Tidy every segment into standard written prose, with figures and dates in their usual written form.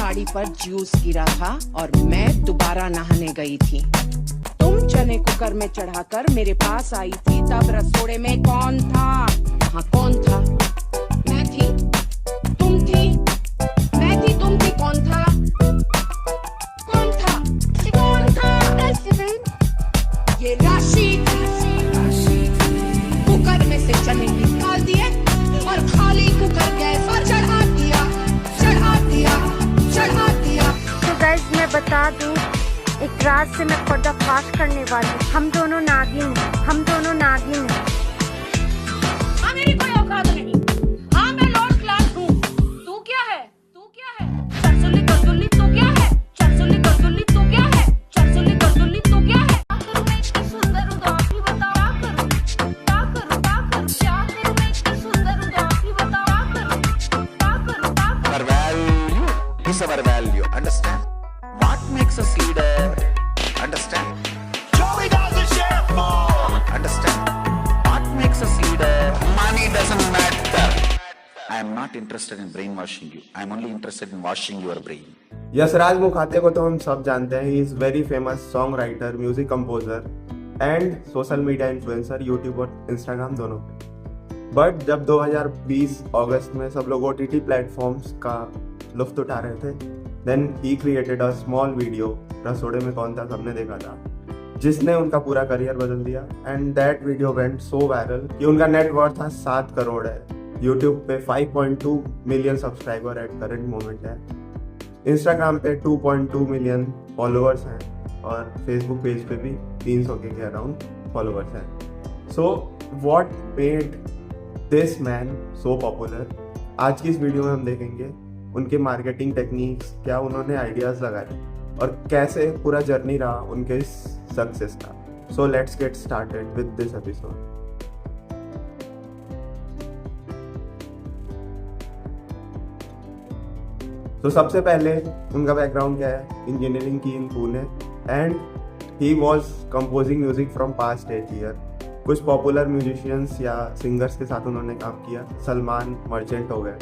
गाड़ी पर जूस गिरा था और मैं दोबारा नहाने गई थी। तुम चने कुकर में चढ़ाकर मेरे पास आई थी, तब रसोड़े में कौन था? हाँ कौन था? मैं थी, तुम थी, मैं थी, तुम थी, कौन था? कौन था? कौन था? ये राशि कुकर में से चने निकाल दिए और खाली कुकर गैस पर चढ़ा दिया। तो गाइस मैं बता दूं, एक रात से मैं पर्दाफाश करने वाली हूँ। हम दोनों नागिन हैं। हाँ मेरी कोई औकात नहीं। हाँ मैं लॉर्ड क्लास हूँ। तू क्या है? चरसुल्ली करसुल्ली तू क्या है? चरसुल्ली करसुल्ली तू क्या है? चरसुल्ली करसुल्ली तू क्या है? क्या करूँ मैं इतनी सुंदर हूँ तो आप ही बताओ। क्या करूँ? क्या करूँ मैं इतनी सुंदर हूँ तो आप ही बताओ। क्या करूँ? Our value is our value. Understand? What makes us leader? Understand? Joey does the share more. Understand? What makes us leader? Money doesn't matter. I am not interested in brainwashing you. I am only interested in washing your brain. Yashraj Mukhate को तो हम सब जानते हैं। He is very famous song writer, music composer and social media influencer, YouTube और Instagram दोनों पे। But जब 2020 अगस्त में सब लोग OTT प्लेटफॉर्म्स का लुफ्त उठा रहे थे, then he created a small video, रसोड़े में कौन था सबने देखा था, जिसने उनका पूरा करियर बदल दिया। And that video went so viral कि उनका नेटवर्थ था 7 करोड़ है। यूट्यूब पे 5.2 million subscriber at current moment है। इंस्टाग्राम पे 2.2 मिलियन फॉलोअर्स हैं और फेसबुक पेज पे भी 300 के अराउंड फॉलोअर्स हैं। So what made this man so popular, आज की इस वीडियो में हम देखेंगे उनके मार्केटिंग टेक्निक्स, क्या उन्होंने आइडियाज लगाए और कैसे पूरा जर्नी रहा उनके सक्सेस का। So let's get started with this episode. तो सबसे पहले उनका बैकग्राउंड क्या है? इंजीनियरिंग की in Pune and he was composing music from past 8 year. कुछ पॉपुलर म्यूजिशियंस या सिंगर्स के साथ उन्होंने काम किया। सलमान मर्चेंट हो गए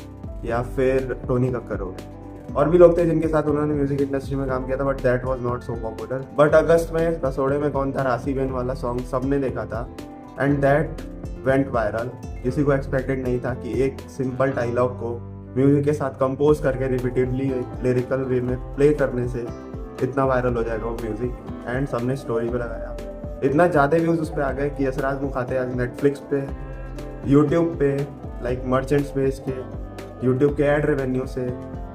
या फिर टोनी कक्कर हो गए, और भी लोग थे जिनके साथ उन्होंने म्यूजिक इंडस्ट्री में काम किया था, but that was not so popular. But अगस्त में रसोड़े में कौन था, राशि बेन वाला सॉन्ग सबने देखा था एंड दैट वेंट वायरल। किसी को एक्सपेक्टेड नहीं था कि एक सिंपल डायलॉग को म्यूजिक के साथ कंपोज करके रिपीटेडली लिरिकल वे में प्ले करने से इतना वायरल हो जाएगा वो म्यूजिक। एंड सबने स्टोरी पे लगाया। इतना ज़्यादा व्यूज़ उस पर आ गए कि यशराज मुखाते आज नेटफ्लिक्स पे, यूट्यूब पे लाइक मर्चेंट्स बेस के, यूट्यूब के एड रेवेन्यू से,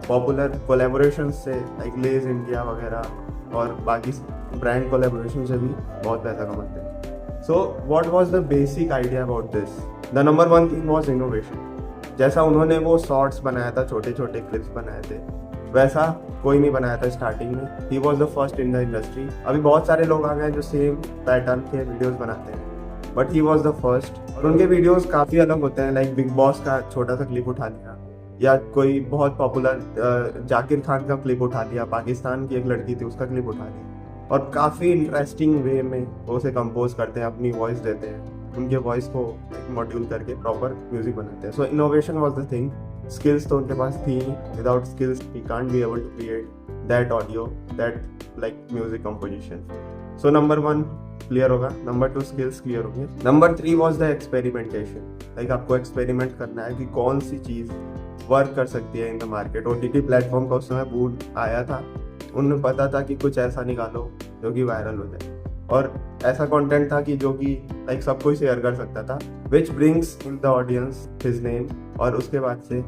पॉपुलर कोलैबोरेशन से लाइक लेज इंडिया वगैरह और बाकी ब्रांड कोलैबोरेशन से भी बहुत पैसा कमाते हैं। So what was the basic idea about this? The number 1 thing was innovation. जैसा उन्होंने वो शॉर्ट्स बनाया था, छोटे छोटे क्लिप्स बनाए थे, वैसा कोई नहीं बनाया था स्टार्टिंग में। He was the first in the industry. अभी बहुत सारे लोग आ गए जो सेम पैटर्न के वीडियोस बनाते हैं, but he was the first. और उनके वीडियोस काफ़ी अलग होते हैं, लाइक बिग बॉस का छोटा सा क्लिप उठा लिया या कोई बहुत पॉपुलर जाकिर खान का क्लिप उठा लिया, पाकिस्तान की एक लड़की थी उसका क्लिप उठा लिया, और काफ़ी इंटरेस्टिंग वे में वो उसे कंपोज करते हैं, अपनी वॉइस देते हैं, उनके वॉइस को एक मॉड्यूल करके प्रॉपर म्यूजिक बनाते हैं। So innovation was the thing. Skills तो उनके पास थी, without skills he can't be able to create that audio, that like music composition. So number 1 clear होगा, नंबर 2 स्किल्स क्लियर होंगे। Number 3 was the experimentation. Like आपको experiment करना है कि कौन सी चीज़ वर्क कर सकती है in the market. OTT platform का उस समय बूम आया था, उन्हें पता था कि कुछ ऐसा निकालो जो कि वायरल हो जाए, और ऐसा कंटेंट था कि जो कि लाइक सब कोई शेयर कर सकता था, which brings in the audience his name. और उसके बाद से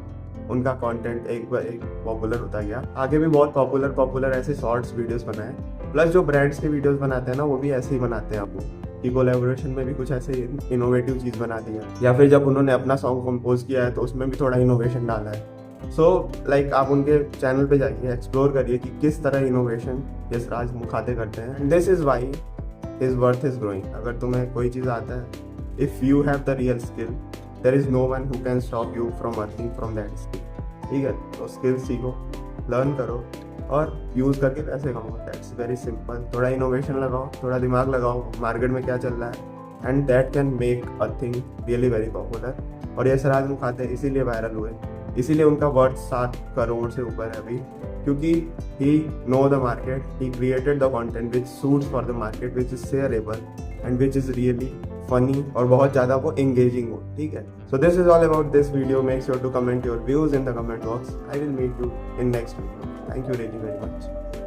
उनका कंटेंट एक बार एक पॉपुलर होता गया। आगे भी बहुत पॉपुलर ऐसे शॉर्ट्स वीडियोस बनाए, प्लस जो ब्रांड्स के वीडियोस बनाते हैं ना, वो भी ऐसे ही बनाते हैं आपको कि कोलैबोरेशन में भी कुछ ऐसे इनोवेटिव चीज़ बना दिया, या फिर जब उन्होंने अपना सॉन्ग कंपोज किया है तो उसमें भी थोड़ा इनोवेशन डाला है। सो लाइक आप उनके चैनल पे जाइए, एक्सप्लोर करिए कि किस तरह इनोवेशन यशराज मुखाते करते हैं। This is why his worth is growing. अगर तुम्हें कोई चीज़ आता है, if you have the real skill, there is no one who can stop you from earning from that skill. ठीक है, तो स्किल सीखो, लर्न करो और यूज़ करके पैसे कमाओ। That's very simple. थोड़ा इनोवेशन लगाओ, थोड़ा दिमाग लगाओ, मार्केट में क्या चल रहा है, and that can make a thing really very popular. और यशराज मुखाते इसीलिए वायरल हुए इसीलिए उनका वर्थ 7 करोड़ से ऊपर है अभी, क्योंकि he know the market, he created the content which suits for the market, which is shareable and which is really funny और बहुत ज़्यादा वो एंगेजिंग हो, ठीक है। So this is all about this video. Make sure to comment your views in the comment box. I will meet you in next video. Thank you really very much.